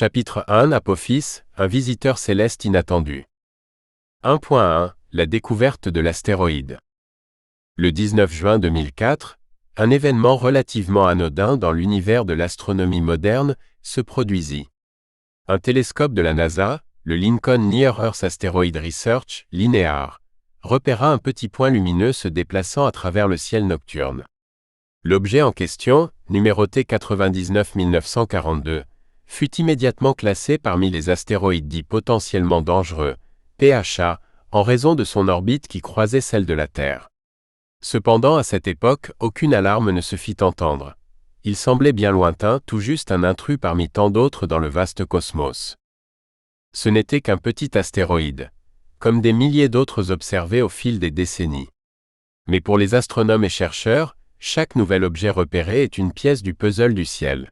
Chapitre 1 Apophis, un visiteur céleste inattendu. 1.1 La découverte de l'astéroïde. Le 19 juin 2004, un événement relativement anodin dans l'univers de l'astronomie moderne se produisit. Un télescope de la NASA, le Lincoln Near Earth Asteroid Research, (LINEAR), repéra un petit point lumineux se déplaçant à travers le ciel nocturne. L'objet en question, numéroté 99 942, fut immédiatement classé parmi les astéroïdes dits potentiellement dangereux, PHA, en raison de son orbite qui croisait celle de la Terre. Cependant, à cette époque, aucune alarme ne se fit entendre. Il semblait bien lointain, tout juste un intrus parmi tant d'autres dans le vaste cosmos. Ce n'était qu'un petit astéroïde, comme des milliers d'autres observés au fil des décennies. Mais pour les astronomes et chercheurs, chaque nouvel objet repéré est une pièce du puzzle du ciel.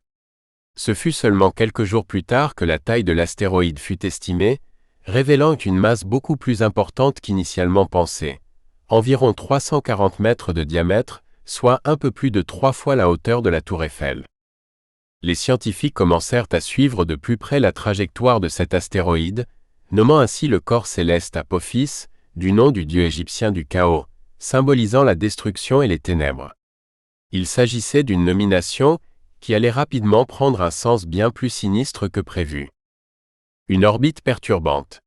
Ce fut seulement quelques jours plus tard que la taille de l'astéroïde fut estimée, révélant une masse beaucoup plus importante qu'initialement pensée, environ 340 mètres de diamètre, soit un peu plus de 3 fois la hauteur de la tour Eiffel. Les scientifiques commencèrent à suivre de plus près la trajectoire de cet astéroïde, nommant ainsi le corps céleste Apophis, du nom du dieu égyptien du chaos, symbolisant la destruction et les ténèbres. Il s'agissait d'une nomination qui allait rapidement prendre un sens bien plus sinistre que prévu. Une orbite perturbante.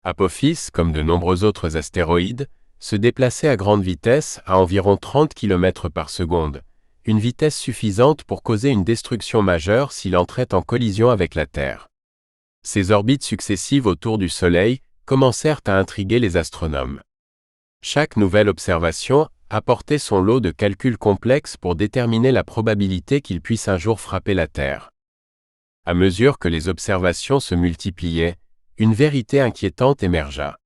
Apophis, comme de nombreux autres astéroïdes, se déplaçait à grande vitesse à environ 30 km par seconde, une vitesse suffisante pour causer une destruction majeure s'il entrait en collision avec la Terre. Ces orbites successives autour du Soleil commencèrent à intriguer les astronomes. Chaque nouvelle observation apportait son lot de calculs complexes pour déterminer la probabilité qu'il puisse un jour frapper la Terre. À mesure que les observations se multipliaient, une vérité inquiétante émergea.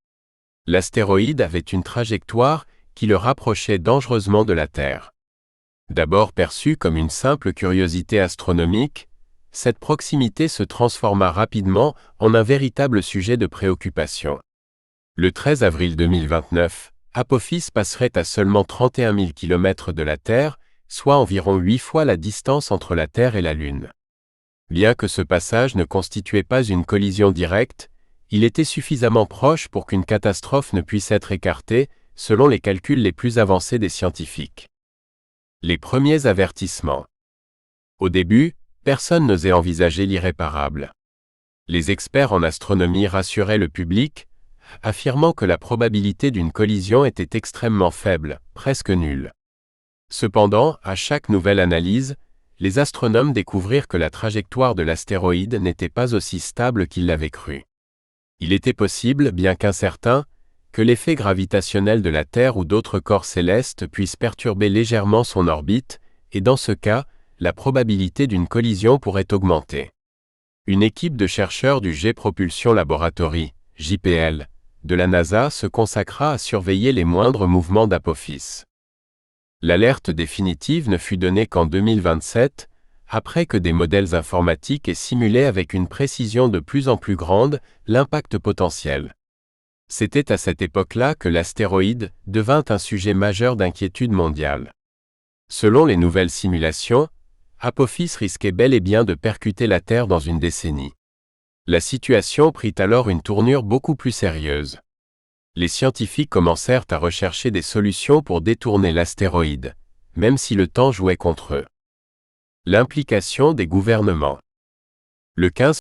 L'astéroïde avait une trajectoire qui le rapprochait dangereusement de la Terre. D'abord perçue comme une simple curiosité astronomique, cette proximité se transforma rapidement en un véritable sujet de préoccupation. Le 13 avril 2029, Apophis passerait à seulement 31 000 km de la Terre, soit environ 8 fois la distance entre la Terre et la Lune. Bien que ce passage ne constituait pas une collision directe, il était suffisamment proche pour qu'une catastrophe ne puisse être écartée, selon les calculs les plus avancés des scientifiques. Les premiers avertissements. Au début, personne n'osait envisager l'irréparable. Les experts en astronomie rassuraient le public, affirmant que la probabilité d'une collision était extrêmement faible, presque nulle. Cependant, à chaque nouvelle analyse, les astronomes découvrirent que la trajectoire de l'astéroïde n'était pas aussi stable qu'ils l'avaient cru. Il était possible, bien qu'incertain, que l'effet gravitationnel de la Terre ou d'autres corps célestes puisse perturber légèrement son orbite, et dans ce cas, la probabilité d'une collision pourrait augmenter. Une équipe de chercheurs du Jet Propulsion Laboratory, JPL, de la NASA se consacra à surveiller les moindres mouvements d'Apophis. L'alerte définitive ne fut donnée qu'en 2027, après que des modèles informatiques aient simulé avec une précision de plus en plus grande l'impact potentiel. C'était à cette époque-là que l'astéroïde devint un sujet majeur d'inquiétude mondiale. Selon les nouvelles simulations, Apophis risquait bel et bien de percuter la Terre dans une décennie. La situation prit alors une tournure beaucoup plus sérieuse. Les scientifiques commencèrent à rechercher des solutions pour détourner l'astéroïde, même si le temps jouait contre eux. L'implication des gouvernements. Le 15